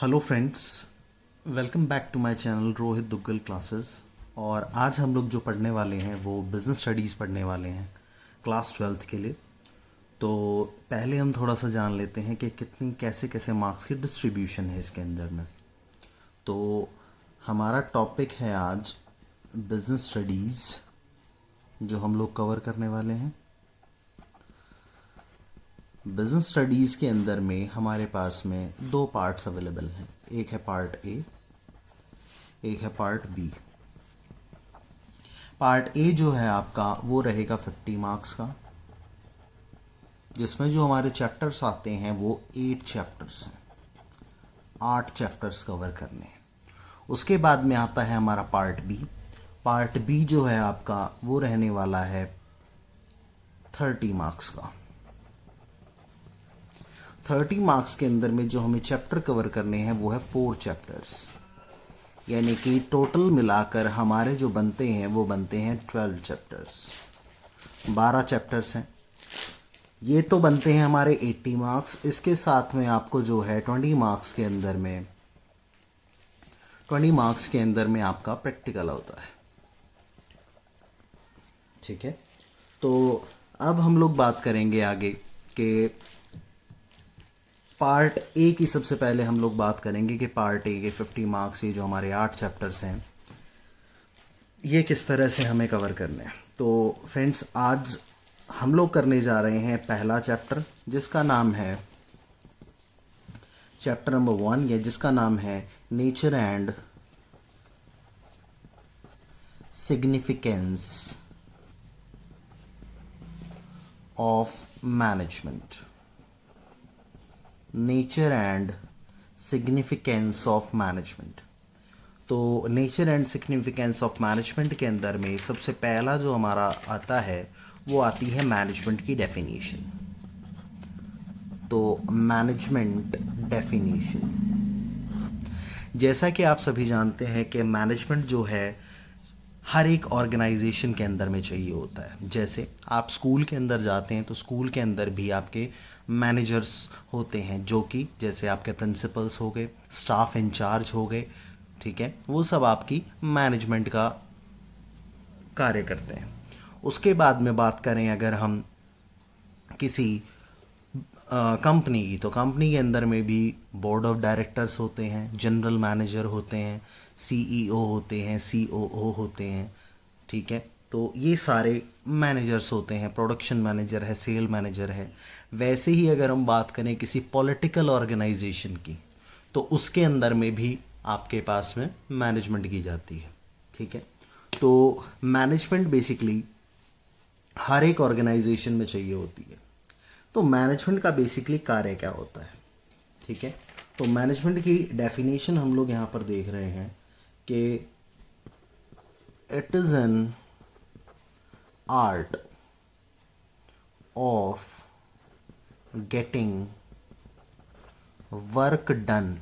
Hello friends, welcome back to my channel Rohit Duggal classes. और आज हम लोग जो पढ़ने वाले हैं वो बिज़नेस स्टडीज़ पढ़ने वाले हैं क्लास 12th के लिए। तो पहले हम थोड़ा सा जान लेते हैं कि कितनी कैसे कैसे मार्क्स की डिस्ट्रीब्यूशन है इसके अंदर में। तो हमारा टॉपिक है आज बिज़नेस स्टडीज़ जो हम लोग कवर करने वाले हैं। बिज़नेस स्टडीज़ के अंदर में हमारे पास में दो पार्ट्स अवेलेबल हैं, एक है पार्ट ए, एक है पार्ट बी। पार्ट ए जो है आपका वो रहेगा 50 मार्क्स का, जिसमें जो हमारे चैप्टर्स आते हैं वो 8 चैप्टर्स हैं, 8 चैप्टर्स कवर करने हैं। उसके बाद में आता है हमारा पार्ट बी। पार्ट बी जो है आपका वो रहने वाला है 30 मार्क्स का। 30 मार्क्स के अंदर में जो हमें चैप्टर कवर करने हैं वो है 4 चैप्टर्स, यानी कि टोटल मिलाकर हमारे जो बनते हैं वो बनते हैं 12 चैप्टर्स। 12 चैप्टर्स हैं, ये तो बनते हैं हमारे 80 मार्क्स। इसके साथ में आपको जो है 20 मार्क्स के अंदर में 20 मार्क्स के अंदर में आपका प्रैक्टिकल होता है। ठीक है, तो अब हम लोग बात करेंगे आगे कि पार्ट ए की। सबसे पहले हम लोग बात करेंगे कि पार्ट ए के 50 मार्क्स, ये जो हमारे 8 चैप्टर्स हैं, ये किस तरह से हमें कवर करने हैं। तो फ्रेंड्स, आज हम लोग करने जा रहे हैं पहला चैप्टर, जिसका नाम है चैप्टर नंबर 1, या जिसका नाम है nature and significance of management. Nature and significance of management. तो nature and significance of management के अंदर में सबसे पहला जो हमारा आता है वो आती है मैनेजमेंट की डेफिनेशन। तो मैनेजमेंट डेफिनेशन, जैसा कि आप सभी जानते हैं कि मैनेजमेंट जो है हर एक ऑर्गेनाइजेशन के अंदर में चाहिए होता है। जैसे आप स्कूल के अंदर जाते हैं तो स्कूल के अंदर भी आपके मैनेजर्स होते हैं, जो कि जैसे आपके प्रिंसिपल्स हो गए, स्टाफ इंचार्ज हो गए, ठीक है, वो सब आपकी मैनेजमेंट का कार्य करते हैं। उसके बाद में बात करें अगर हम किसी कंपनी की, तो कंपनी के अंदर में भी बोर्ड ऑफ डायरेक्टर्स होते हैं, जनरल मैनेजर होते हैं, सीईओ होते हैं, सीओओ होते हैं। ठीक है, तो ये सारे मैनेजर्स होते हैं। प्रोडक्शन मैनेजर है, सेल मैनेजर है। वैसे ही अगर हम बात करें किसी पॉलिटिकल ऑर्गेनाइजेशन की, तो उसके अंदर में भी आपके पास में मैनेजमेंट की जाती है। ठीक है, तो मैनेजमेंट बेसिकली हर एक ऑर्गेनाइजेशन में चाहिए होती है। तो मैनेजमेंट का बेसिकली कार्य क्या होता है? ठीक है, तो मैनेजमेंट की डेफिनेशन हम लोग यहाँ पर देख रहे हैं कि it is an art of getting work done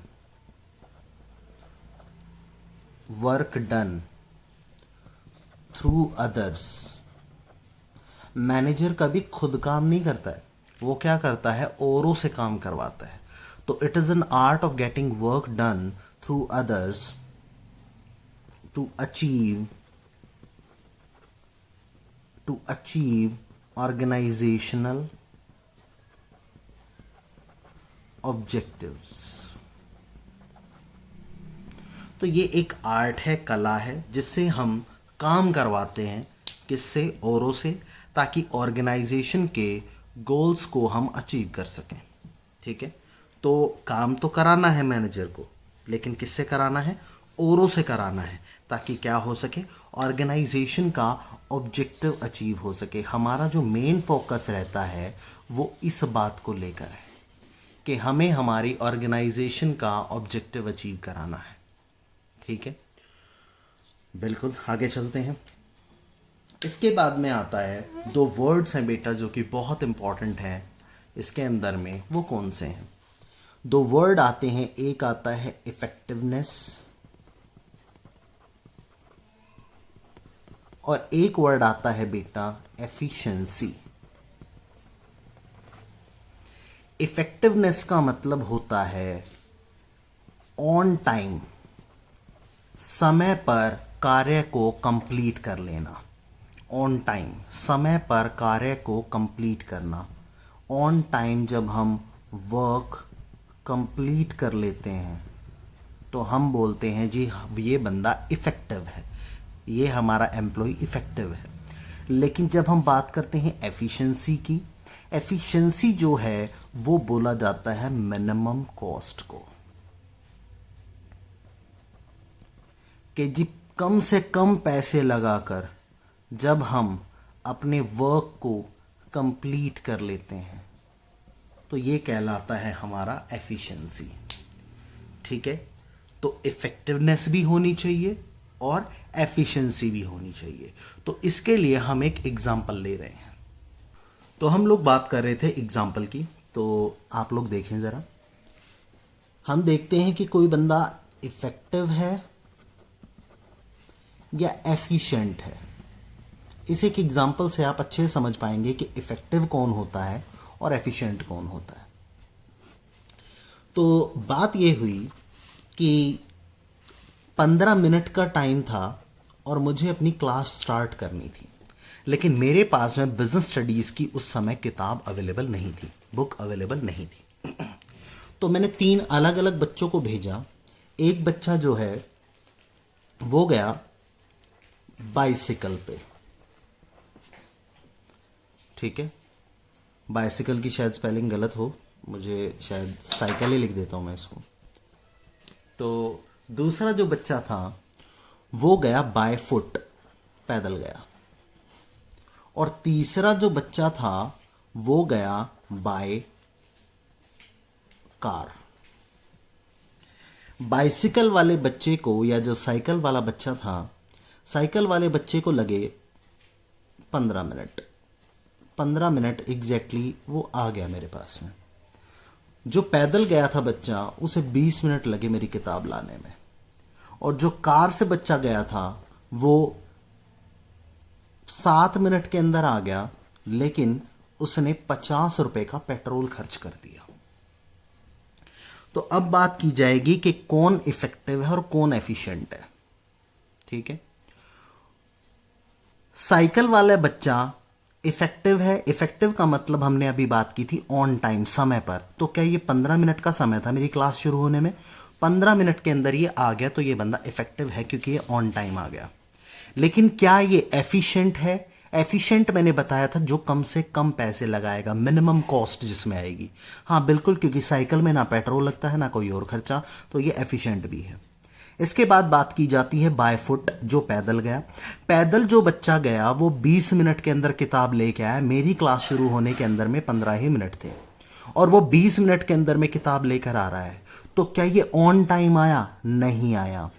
through others. Manager कभी खुद काम नहीं करता है, वो क्या करता है, औरों से काम करवाता है। तो it is an art of getting work done through others to achieve organizational objectives. तो ये एक आर्ट है, कला है, जिससे हम काम करवाते हैं, किससे, औरों से, ताकि ऑर्गेनाइजेशन के गोल्स को हम अचीव कर सकें। ठीक है, तो काम तो कराना है मैनेजर को, लेकिन किससे कराना है, औरों से कराना है, ताकि क्या हो सके, ऑर्गेनाइजेशन का ऑब्जेक्टिव अचीव हो सके। हमारा जो मेन फोकस रहता है वो इस बात को लेकर है कि हमें हमारी ऑर्गेनाइजेशन का ऑब्जेक्टिव अचीव कराना है। ठीक है, बिल्कुल, आगे चलते हैं। इसके बाद में आता है दो वर्ड्स हैं बेटा जो कि बहुत इंपॉर्टेंट हैं इसके अंदर में। वो कौन से हैं? दो वर्ड आते हैं, एक आता है इफेक्टिवनेस और एक वर्ड आता है बेटा एफिशिएंसी। इफेक्टिवनेस का मतलब होता है ऑन टाइम, समय पर कार्य को कंप्लीट कर लेना। ऑन टाइम, समय पर कार्य को कंप्लीट करना। ऑन टाइम जब हम वर्क कंप्लीट कर लेते हैं तो हम बोलते हैं जी ये बंदा इफ़ेक्टिव है, ये हमारा एम्प्लॉय इफ़ेक्टिव है। लेकिन जब हम बात करते हैं एफिशिएंसी की, एफिशिएंसी जो है वो बोला जाता है मिनिमम कॉस्ट को, कि जी कम से कम पैसे लगाकर जब हम अपने वर्क को कंप्लीट कर लेते हैं तो ये कहलाता है हमारा एफिशिएंसी। ठीक है, तो इफ़ेक्टिवनेस भी होनी चाहिए और एफिशिएंसी भी होनी चाहिए। तो इसके लिए हम एक एग्जांपल ले रहे हैं। तो हम लोग बात कर रहे थे एग्जांपल की, तो आप लोग देखें ज़रा। हम देखते हैं कि कोई बंदा इफ़ेक्टिव है या एफिशिएंट है। इस एक एग्जांपल से आप अच्छे से समझ पाएंगे कि इफ़ेक्टिव कौन होता है और एफिशिएंट कौन होता है। तो बात ये हुई कि 15 मिनट का टाइम था और मुझे अपनी क्लास स्टार्ट करनी थी, लेकिन मेरे पास में बिजनेस स्टडीज़ की उस समय किताब अवेलेबल नहीं थी, बुक अवेलेबल नहीं थी। तो मैंने 3 अलग अलग बच्चों को भेजा। एक बच्चा जो है वो गया बाइसिकल पे, ठीक है, बाइसिकल की शायद स्पेलिंग गलत हो, मुझे शायद साइकिल ही लिख देता हूँ मैं इसको। तो दूसरा जो बच्चा था वो गया बाय फुट, पैदल गया। और तीसरा जो बच्चा था वो गया बाय कार। बाइसिकल वाले बच्चे को, या जो साइकिल वाला बच्चा था, साइकिल वाले बच्चे को लगे 15 मिनट। 15 मिनट एग्जैक्टली वो आ गया मेरे पास में। जो पैदल गया था बच्चा, उसे 20 मिनट लगे मेरी किताब लाने में। और जो कार से बच्चा गया था वो 7 मिनट के अंदर आ गया, लेकिन उसने 50 रुपए का पेट्रोल खर्च कर दिया। तो अब बात की जाएगी कि कौन इफेक्टिव है और कौन एफिशिएंट है। ठीक है, साइकिल वाला बच्चा इफेक्टिव है। इफेक्टिव का मतलब हमने अभी बात की थी ऑन टाइम, समय पर। तो क्या ये 15 मिनट का समय था मेरी क्लास शुरू होने में, 15 मिनट के अंदर ये आ गया, तो ये बंदा इफेक्टिव है क्योंकि ये ऑन टाइम आ गया। लेकिन क्या ये एफिशिएंट है? एफिशिएंट मैंने बताया था जो कम से कम पैसे लगाएगा, मिनिमम कॉस्ट जिसमें आएगी। हाँ बिल्कुल, क्योंकि साइकिल में ना पेट्रोल लगता है ना कोई और खर्चा, तो ये एफिशिएंट भी है। इसके बाद बात की जाती है बाय फुट, जो पैदल गया। पैदल जो बच्चा गया वो 20 मिनट के अंदर किताब लेके आया। मेरी क्लास शुरू होने के अंदर में 15 ही मिनट थे और वो 20 मिनट के अंदर में किताब लेकर आ रहा है। तो क्या ये ऑन टाइम आया? नहीं आया।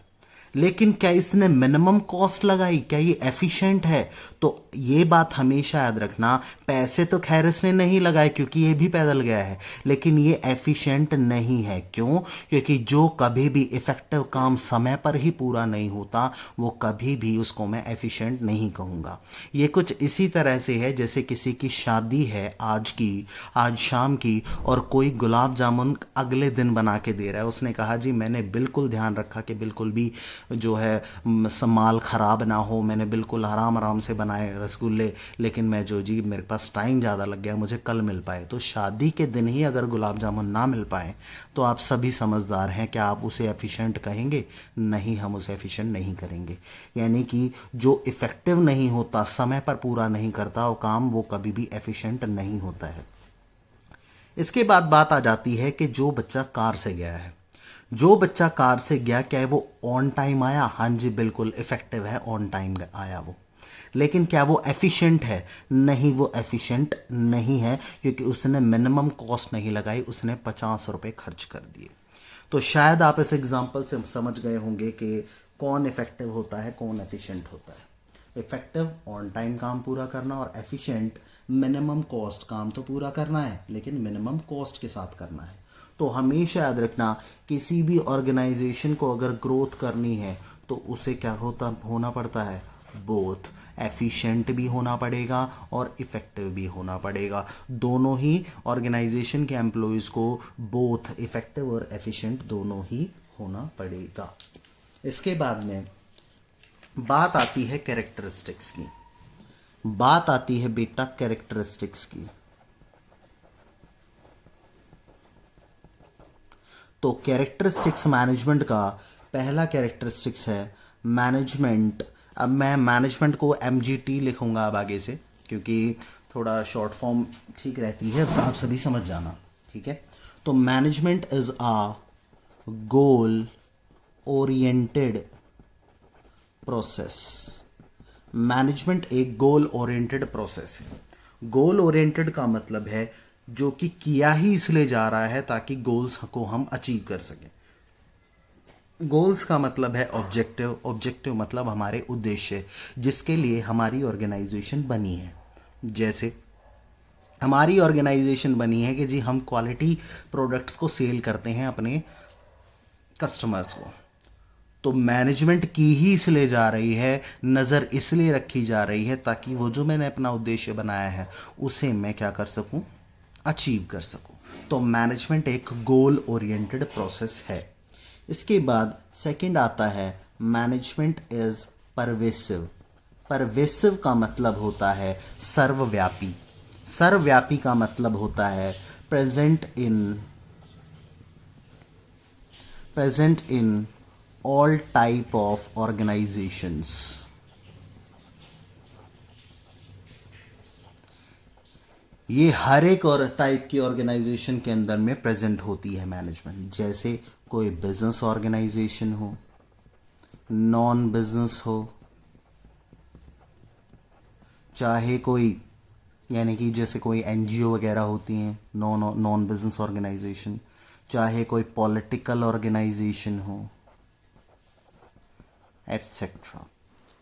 लेकिन क्या इसने मिनिमम कॉस्ट लगाई? क्या ये एफिशिएंट है? तो ये बात हमेशा याद रखना, पैसे तो खैर इसने नहीं लगाए क्योंकि ये भी पैदल गया है, लेकिन ये एफिशिएंट नहीं है। क्यों? क्योंकि जो कभी भी इफेक्टिव काम समय पर ही पूरा नहीं होता, वो कभी भी उसको मैं एफिशिएंट नहीं कहूँगा। ये कुछ इसी तरह से है जैसे किसी की शादी है आज शाम की, और कोई गुलाब जामुन अगले दिन बना के दे रहा है। उसने कहा जी मैंने बिल्कुल ध्यान रखा कि बिल्कुल भी जो है माल ख़राब ना हो, मैंने बिल्कुल आराम आराम से बनाए रसगुल्ले, लेकिन मैं जो जी मेरे पास टाइम ज़्यादा लग गया, मुझे कल मिल पाए। तो शादी के दिन ही अगर गुलाब जामुन ना मिल पाए तो आप सभी समझदार हैं, क्या आप उसे एफिशिएंट कहेंगे? नहीं, हम उसे एफिशिएंट नहीं करेंगे। यानी कि जो इफ़ेक्टिव नहीं होता, समय पर पूरा नहीं करता वो काम, वो कभी भी एफिशिएंट नहीं होता है। इसके बाद बात आ जाती है कि जो बच्चा कार से गया है, जो बच्चा कार से गया, क्या वो ऑन टाइम आया? हाँ जी बिल्कुल इफेक्टिव है, ऑन टाइम आया वो। लेकिन क्या वो एफिशिएंट है? नहीं, वो एफिशिएंट नहीं है क्योंकि उसने मिनिमम कॉस्ट नहीं लगाई, उसने 50 रुपए खर्च कर दिए। तो शायद आप इस एग्जांपल से समझ गए होंगे कि कौन इफेक्टिव होता है, कौन एफिशिएंट होता है। इफेक्टिव ऑन टाइम काम पूरा करना और एफिशिएंट मिनिमम कॉस्ट, काम तो पूरा करना है लेकिन मिनिमम कॉस्ट के साथ करना है। तो हमेशा याद रखना, किसी भी ऑर्गेनाइजेशन को अगर ग्रोथ करनी है तो उसे क्या होना पड़ता है? बोथ एफिशिएंट भी होना पड़ेगा और इफ़ेक्टिव भी होना पड़ेगा। दोनों ही ऑर्गेनाइजेशन के एम्प्लॉयज़ को बोथ इफ़ेक्टिव और एफिशिएंट दोनों ही होना पड़ेगा। इसके बाद में बात आती है कैरेक्टरिस्टिक्स की। बात आती है बेटा कैरेक्टरिस्टिक्स की। तो कैरेक्टरिस्टिक्स मैनेजमेंट का पहला कैरेक्टरिस्टिक्स है मैनेजमेंट। अब मैं मैनेजमेंट को MGT लिखूंगा अब आगे से, क्योंकि थोड़ा शॉर्ट फॉर्म ठीक रहती है, अब आप सभी समझ जाना, ठीक है। तो management is a goal oriented process. Management एक गोल ओरिएंटेड प्रोसेस है। गोल ओरिएंटेड का मतलब है जो कि किया ही इसलिए जा रहा है ताकि गोल्स को हम अचीव कर सकें। गोल्स का मतलब है ऑब्जेक्टिव, ऑब्जेक्टिव मतलब हमारे उद्देश्य जिसके लिए हमारी ऑर्गेनाइजेशन बनी है। जैसे हमारी ऑर्गेनाइजेशन बनी है कि जी हम क्वालिटी प्रोडक्ट्स को सेल करते हैं अपने कस्टमर्स को, तो मैनेजमेंट की ही इसलिए जा रही है, नज़र इसलिए रखी जा रही है ताकि वो जो मैंने अपना उद्देश्य बनाया है उसे मैं क्या कर सकूं, अचीव कर सकूं। तो मैनेजमेंट एक गोल ओरिएंटेड प्रोसेस है। इसके बाद सेकंड आता है मैनेजमेंट इज परवेसिव। परवेसिव का मतलब होता है सर्वव्यापी। सर्वव्यापी का मतलब होता है present in all type of organisations. ये हर एक और टाइप की ऑर्गेनाइजेशन के अंदर में प्रेजेंट होती है मैनेजमेंट। जैसे कोई बिजनेस ऑर्गेनाइजेशन हो, नॉन बिजनेस हो, चाहे कोई यानी कि जैसे कोई NGO वगैरह होती हैं, नॉन बिजनेस ऑर्गेनाइजेशन, चाहे कोई पॉलिटिकल ऑर्गेनाइजेशन हो, एटसेट्रा।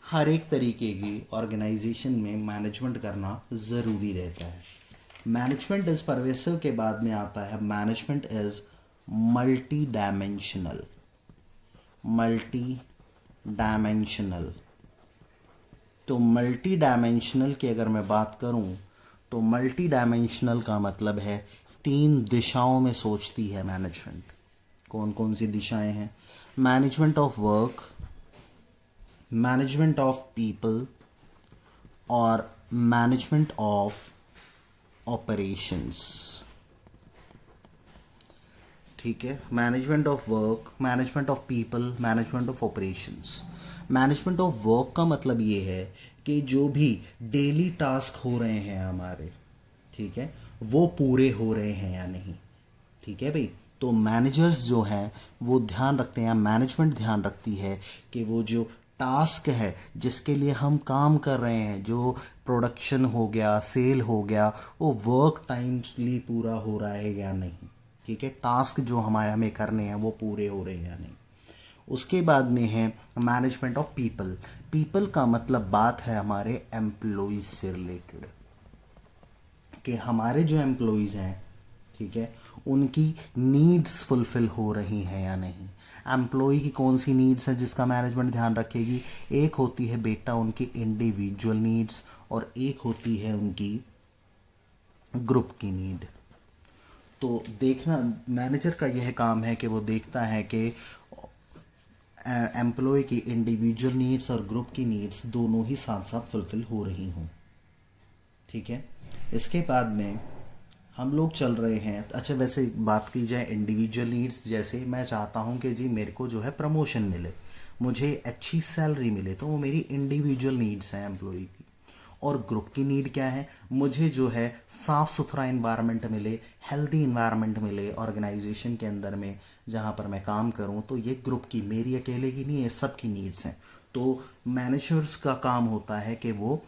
हर एक तरीके की ऑर्गेनाइजेशन में मैनेजमेंट करना ज़रूरी रहता है। मैनेजमेंट इज परवेसिव के बाद में आता है management is multi dimensional. Multi dimensional, तो मल्टी डायमेंशनल की अगर मैं बात करूं तो मल्टी डायमेंशनल का मतलब है 3 दिशाओं में सोचती है मैनेजमेंट। कौन कौन सी दिशाएं हैं? Management of work, management of people और मैनेजमेंट ऑफ ऑपरेशंस। ठीक है, management of work, management of people, management of operations. Management of work का मतलब ये है कि जो भी डेली टास्क हो रहे हैं हमारे, ठीक है, वो पूरे हो रहे हैं या नहीं। ठीक है भाई, तो मैनेजर्स जो हैं वो ध्यान रखते हैं, मैनेजमेंट ध्यान रखती है कि वो जो टास्क है जिसके लिए हम काम कर रहे हैं, जो प्रोडक्शन हो गया, सेल हो गया, वो वर्क टाइमली पूरा हो रहा है या नहीं। ठीक है, टास्क जो हमें करने हैं वो पूरे हो रहे हैं या नहीं। उसके बाद में है मैनेजमेंट ऑफ पीपल। पीपल का मतलब बात है हमारे एम्प्लॉयज से रिलेटेड, कि हमारे जो एम्प्लॉयज हैं, ठीक है, उनकी नीड्स फुलफिल हो रही हैं या नहीं। एम्प्लॉय की कौन सी नीड्स हैं जिसका मैनेजमेंट ध्यान रखेगी? एक होती है बेटा उनकी इंडिविजुअल नीड्स और एक होती है उनकी ग्रुप की नीड। तो देखना, मैनेजर का यह काम है कि वो देखता है कि एम्प्लॉय की इंडिविजुअल नीड्स और ग्रुप की नीड्स दोनों ही साथ साथ फुलफिल हो रही हों। ठीक है, इसके बाद में हम लोग चल रहे हैं। अच्छा, वैसे बात की जाए इंडिविजुअल नीड्स, जैसे मैं चाहता हूं कि जी मेरे को जो है प्रमोशन मिले, मुझे अच्छी सैलरी मिले, तो वो मेरी इंडिविजुअल नीड्स हैं एम्प्लॉय की। और ग्रुप की नीड क्या है? मुझे जो है साफ़ सुथरा इन्वायरमेंट मिले, हेल्दी इन्वायरमेंट मिले ऑर्गेनाइजेशन के अंदर में जहाँ पर मैं काम करूँ। तो ये ग्रुप की, मेरी अकेले की नहीं है, सब की नीड्स हैं। तो मैनेजर्स का काम होता है कि वो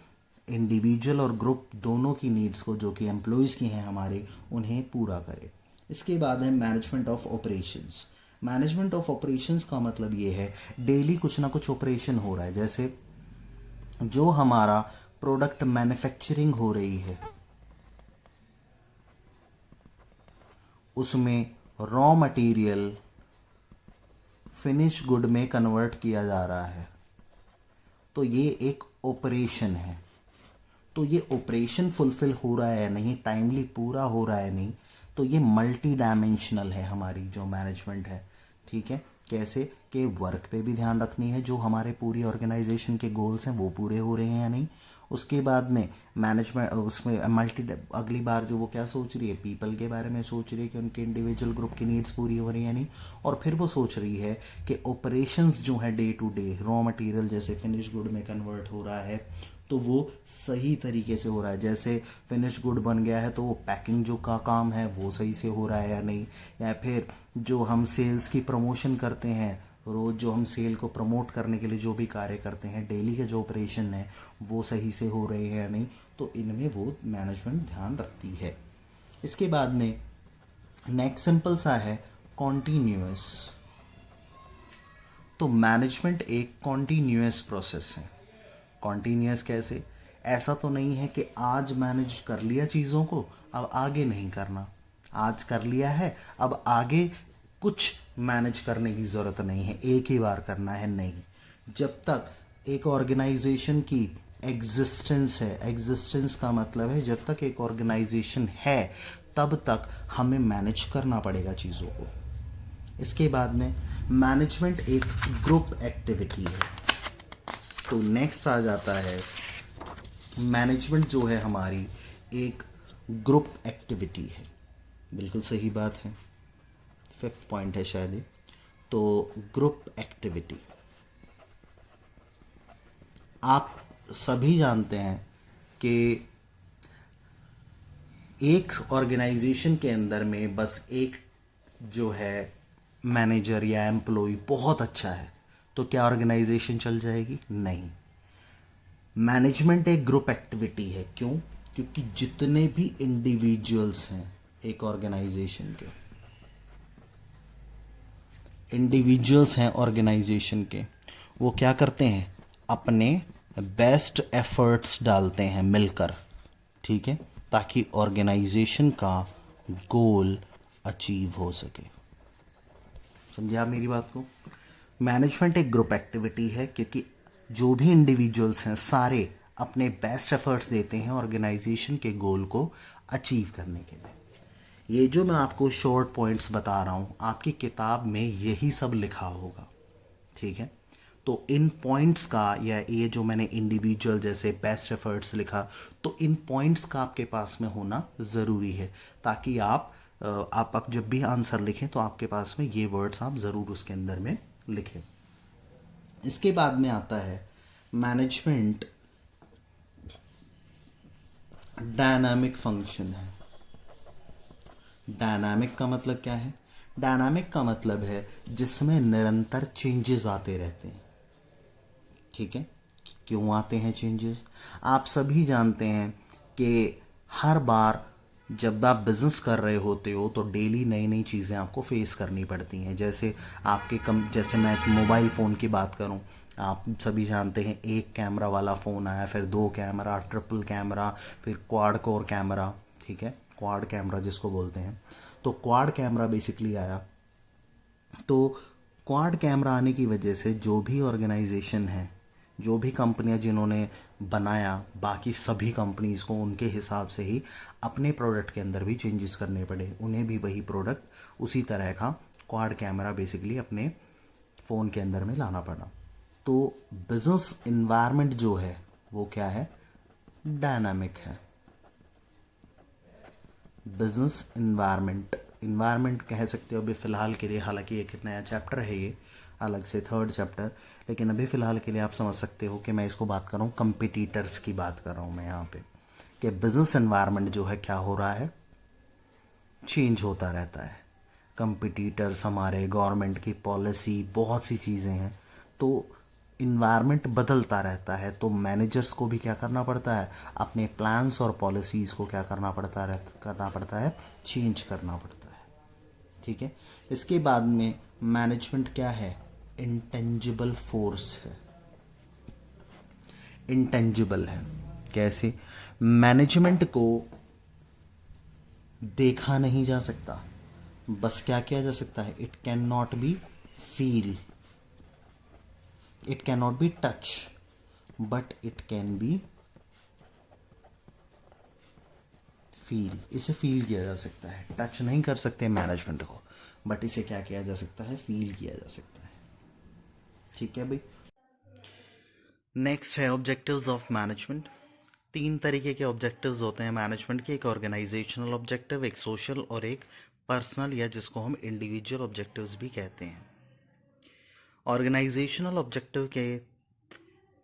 इंडिविजुअल और ग्रुप दोनों की नीड्स को, जो कि एम्प्लॉयज़ की हैं हमारे, उन्हें पूरा करे। इसके बाद है management of operations. Management of operations का मतलब ये है डेली कुछ ना कुछ ऑपरेशन हो रहा है। जैसे जो हमारा प्रोडक्ट मैन्युफैक्चरिंग हो रही है, उसमें रॉ मटेरियल फिनिश गुड में कन्वर्ट किया जा रहा है, तो ये एक ऑपरेशन है। तो ये ऑपरेशन फुलफिल हो रहा है या नहीं, टाइमली पूरा हो रहा है नहीं, तो ये मल्टी डायमेंशनल है हमारी जो मैनेजमेंट है। ठीक है, कैसे कि वर्क पे भी ध्यान रखनी है, जो हमारे पूरी ऑर्गेनाइजेशन के गोल्स हैं वो पूरे हो रहे हैं या नहीं। उसके बाद में मैनेजमेंट उसमें अगली बार जो वो क्या सोच रही है, पीपल के बारे में सोच रही है कि उनके इंडिविजुअल ग्रुप की नीड्स पूरी हो रही है या नहीं। और फिर वो सोच रही है कि ऑपरेशंस जो है day to day raw material जैसे फिनिश गुड में कन्वर्ट हो रहा है तो वो सही तरीके से हो रहा है। जैसे फिनिश गुड बन गया है तो वो पैकिंग जो का काम है वो सही से हो रहा है या नहीं। या फिर जो हम सेल्स की प्रमोशन करते हैं, रोज़ जो हम सेल को प्रमोट करने के लिए जो भी कार्य करते हैं, डेली के जो ऑपरेशन है वो सही से हो रहे हैं या नहीं। तो इनमें वो मैनेजमेंट ध्यान रखती है। इसके बाद में नेक्स्ट सिंपल सा है कॉन्टीन्यूअस। तो मैनेजमेंट एक कॉन्टीन्यूअस प्रोसेस है। कॉन्टीन्यूअस कैसे? ऐसा तो नहीं है कि आज मैनेज कर लिया चीज़ों को अब आगे नहीं करना, आज कर लिया है अब आगे कुछ मैनेज करने की ज़रूरत नहीं है, एक ही बार करना है, नहीं। जब तक एक ऑर्गेनाइजेशन की एग्जिस्टेंस है, एग्जिस्टेंस का मतलब है जब तक एक ऑर्गेनाइजेशन है तब तक हमें मैनेज करना पड़ेगा चीज़ों को। इसके बाद में मैनेजमेंट एक ग्रुप एक्टिविटी है। तो नेक्स्ट आ जाता है मैनेजमेंट जो है हमारी एक ग्रुप एक्टिविटी है। बिल्कुल सही बात है, 5th पॉइंट है शायद ये। तो ग्रुप एक्टिविटी, आप सभी जानते हैं कि एक ऑर्गेनाइजेशन के अंदर में बस एक जो है मैनेजर या एम्प्लॉय बहुत अच्छा है तो क्या ऑर्गेनाइजेशन चल जाएगी? नहीं। मैनेजमेंट एक ग्रुप एक्टिविटी है। क्यों? क्योंकि जितने भी इंडिविजुअल्स हैं एक ऑर्गेनाइजेशन के, इंडिविजुअल्स हैं ऑर्गेनाइजेशन के, वो क्या करते हैं? अपने बेस्ट एफर्ट्स डालते हैं मिलकर, ठीक है, ताकि ऑर्गेनाइजेशन का गोल अचीव हो सके। समझे आप मेरी बात को? मैनेजमेंट एक ग्रुप एक्टिविटी है क्योंकि जो भी इंडिविजुअल्स हैं सारे अपने बेस्ट एफर्ट्स देते हैं ऑर्गेनाइजेशन के गोल को अचीव करने के लिए। ये जो मैं आपको शॉर्ट पॉइंट्स बता रहा हूँ आपकी किताब में यही सब लिखा होगा, ठीक है। तो इन पॉइंट्स का, या ये जो मैंने इंडिविजुअल जैसे बेस्ट एफर्ट्स लिखा, तो इन पॉइंट्स का आपके पास में होना ज़रूरी है ताकि आप जब भी आंसर लिखें तो आपके पास में ये वर्ड्स आप ज़रूर उसके अंदर में लिखें। इसके बाद में आता है मैनेजमेंट डायनामिक फंक्शन है। डायनामिक का मतलब क्या है? डायनामिक का मतलब है जिसमें निरंतर चेंजेस आते रहते हैं, ठीक है। क्यों आते हैं चेंजेस? आप सभी जानते हैं कि हर बार जब आप बिज़नेस कर रहे होते हो तो डेली नई नई चीज़ें आपको फेस करनी पड़ती हैं। जैसे जैसे मैं मोबाइल फ़ोन की बात करूं, आप सभी जानते हैं एक कैमरा वाला फ़ोन आया, फिर 2 कैमरा, ट्रिपल कैमरा, फिर क्वाड कोर कैमरा, ठीक है, क्वाड कैमरा जिसको बोलते हैं। तो क्वाड कैमरा बेसिकली आया। तो क्वाड कैमरा आने की वजह से जो भी ऑर्गेनाइजेशन है, जो भी कंपनियां जिन्होंने बनाया, बाकी सभी कंपनीज़ को उनके हिसाब से ही अपने प्रोडक्ट के अंदर भी चेंजेस करने पड़े। उन्हें भी वही प्रोडक्ट उसी तरह का क्वाड कैमरा बेसिकली अपने फ़ोन के अंदर में लाना पड़ा। तो बिजनेस इन्वायरमेंट जो है वो क्या है? डायनामिक है। बिजनेस इन्वायरमेंट कह सकते हो अभी फ़िलहाल के लिए, हालांकि एक नया चैप्टर है ये अलग से 3rd चैप्टर, लेकिन अभी फ़िलहाल के लिए आप समझ सकते हो कि मैं इसको बात कर रहा हूँ, कंपिटिटर्स की बात कर रहा हूँ मैं यहाँ पे, कि बिजनेस एनवायरनमेंट जो है क्या हो रहा है? चेंज होता रहता है। कंपिटिटर्स, हमारे गवर्नमेंट की पॉलिसी, बहुत सी चीज़ें हैं, तो इन्वायरमेंट बदलता रहता है। तो मैनेजर्स को भी क्या करना पड़ता है? अपने प्लान्स और पॉलिसीज़ को क्या करना पड़ता है? चेंज करना पड़ता है, ठीक है। इसके बाद में मैनेजमेंट क्या है? इंटेंजिबल फोर्स है। इंटेंजिबल है कैसे? मैनेजमेंट को देखा नहीं जा सकता, बस क्या किया जा सकता है? It can not be feel, it can not be touch, but it can be feel. इसे फील किया जा सकता है। टच नहीं कर सकते मैनेजमेंट को, बट इसे क्या किया जा सकता है? फील किया जा सकता है। ठीक है भाई। नेक्स्ट है ऑब्जेक्टिव्स ऑफ मैनेजमेंट। 3 तरीके के ऑब्जेक्टिव्स होते हैं मैनेजमेंट के, एक ऑर्गेनाइजेशनल ऑब्जेक्टिव, एक सोशल और एक पर्सनल, या जिसको हम इंडिविजुअल ऑब्जेक्टिव्स भी कहते हैं। ऑर्गेनाइजेशनल ऑब्जेक्टिव के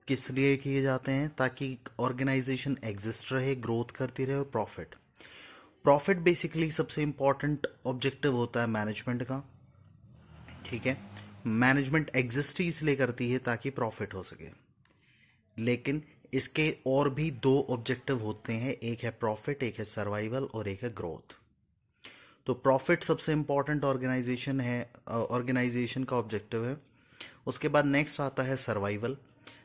किस लिए किए जाते हैं? ताकि ऑर्गेनाइजेशन एग्जिस्ट रहे, ग्रोथ करती रहे और प्रॉफिट बेसिकली सबसे इंपॉर्टेंट ऑब्जेक्टिव होता है मैनेजमेंट का। ठीक है, मैनेजमेंट एग्जिस्ट ही इसलिए करती है ताकि प्रॉफिट हो सके, लेकिन इसके और भी 2 ऑब्जेक्टिव होते हैं, एक है प्रॉफिट, एक है सर्वाइवल और एक है ग्रोथ। तो प्रॉफिट सबसे इंपॉर्टेंट ऑर्गेनाइजेशन का ऑब्जेक्टिव है। उसके बाद नेक्स्ट आता है सर्वाइवल।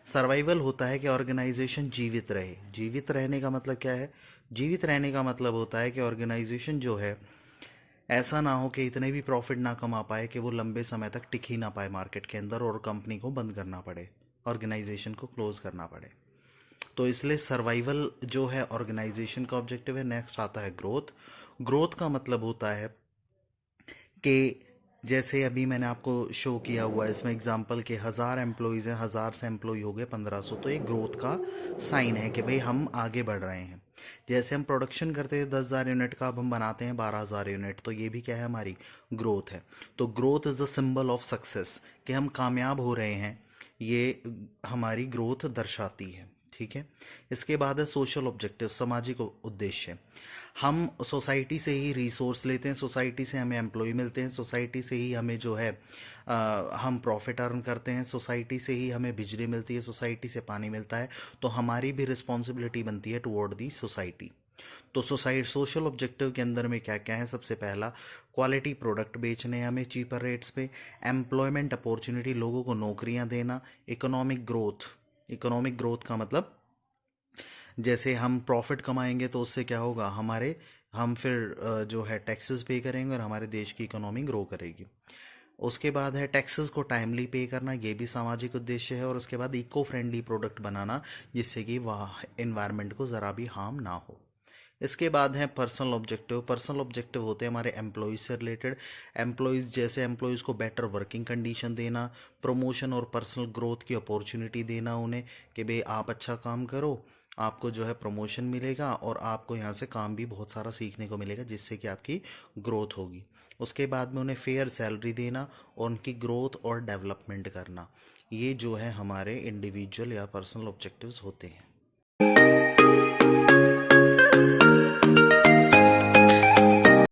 सर्वाइवल होता है कि ऑर्गेनाइजेशन जीवित रहे। जीवित रहने का मतलब क्या है? जीवित रहने का मतलब होता है कि ऑर्गेनाइजेशन जो है ऐसा ना हो कि इतने भी प्रॉफिट ना कमा पाए कि वो लंबे समय तक टिक ही ना पाए मार्केट के अंदर और कंपनी को बंद करना पड़े, ऑर्गेनाइजेशन को क्लोज करना पड़े। तो इसलिए सर्वाइवल जो है ऑर्गेनाइजेशन का ऑब्जेक्टिव है। नेक्स्ट आता है ग्रोथ। ग्रोथ का मतलब होता है कि जैसे अभी मैंने आपको शो किया हुआ है इसमें एग्जांपल के 1000 एम्प्लॉयज़ हैं, 1000 से एम्प्लॉय हो गए 1500, तो ये ग्रोथ का साइन है कि भाई हम आगे बढ़ रहे हैं। जैसे हम प्रोडक्शन करते थे 10,000 यूनिट का, अब हम बनाते हैं 12,000 यूनिट, तो ये भी क्या है? हमारी ग्रोथ है। तो growth is the symbol of success, कि हम कामयाब हो रहे हैं, ये हमारी ग्रोथ दर्शाती है। ठीक है, इसके बाद है सोशल ऑब्जेक्टिव, सामाजिक उद्देश्य। हम सोसाइटी से ही रिसोर्स लेते हैं, सोसाइटी से हमें एम्प्लॉय मिलते हैं, सोसाइटी से ही हमें जो है हम प्रॉफिट अर्न करते हैं, सोसाइटी से ही हमें बिजली मिलती है, सोसाइटी से पानी मिलता है। तो हमारी भी रिस्पॉन्सिबिलिटी बनती है टुवर्ड दी सोसाइटी। तो सोशल ऑब्जेक्टिव के अंदर में क्या क्या है? सबसे पहला, क्वालिटी प्रोडक्ट बेचने हमें चीपर रेट्स पे, एम्प्लॉयमेंट अपॉर्चुनिटी, लोगों को नौकरियां देना, इकोनॉमिक ग्रोथ। इकोनॉमिक ग्रोथ का मतलब जैसे हम प्रॉफिट कमाएंगे तो उससे क्या होगा? हम फिर जो है टैक्सेस पे करेंगे और हमारे देश की इकोनॉमी ग्रो करेगी। उसके बाद है टैक्सेस को टाइमली पे करना, ये भी सामाजिक उद्देश्य है। और उसके बाद इको फ्रेंडली प्रोडक्ट बनाना जिससे कि वह एनवायरनमेंट को ज़रा भी हार्म ना हो। इसके बाद है पर्सनल ऑब्जेक्टिव। पर्सनल ऑब्जेक्टिव होते हैं हमारे एम्प्लॉयज़ से रिलेटेड। एम्प्लॉयज़ को बेटर वर्किंग कंडीशन देना, प्रमोशन और पर्सनल ग्रोथ की अपॉर्चुनिटी देना उन्हें, कि भाई आप अच्छा काम करो, आपको जो है प्रमोशन मिलेगा और आपको यहाँ से काम भी बहुत सारा सीखने को मिलेगा जिससे कि आपकी ग्रोथ होगी। उसके बाद में उन्हें फेयर सैलरी देना और उनकी ग्रोथ और डेवलपमेंट करना, ये जो है हमारे इंडिविजुअल या पर्सनल ऑब्जेक्टिव्स होते हैं।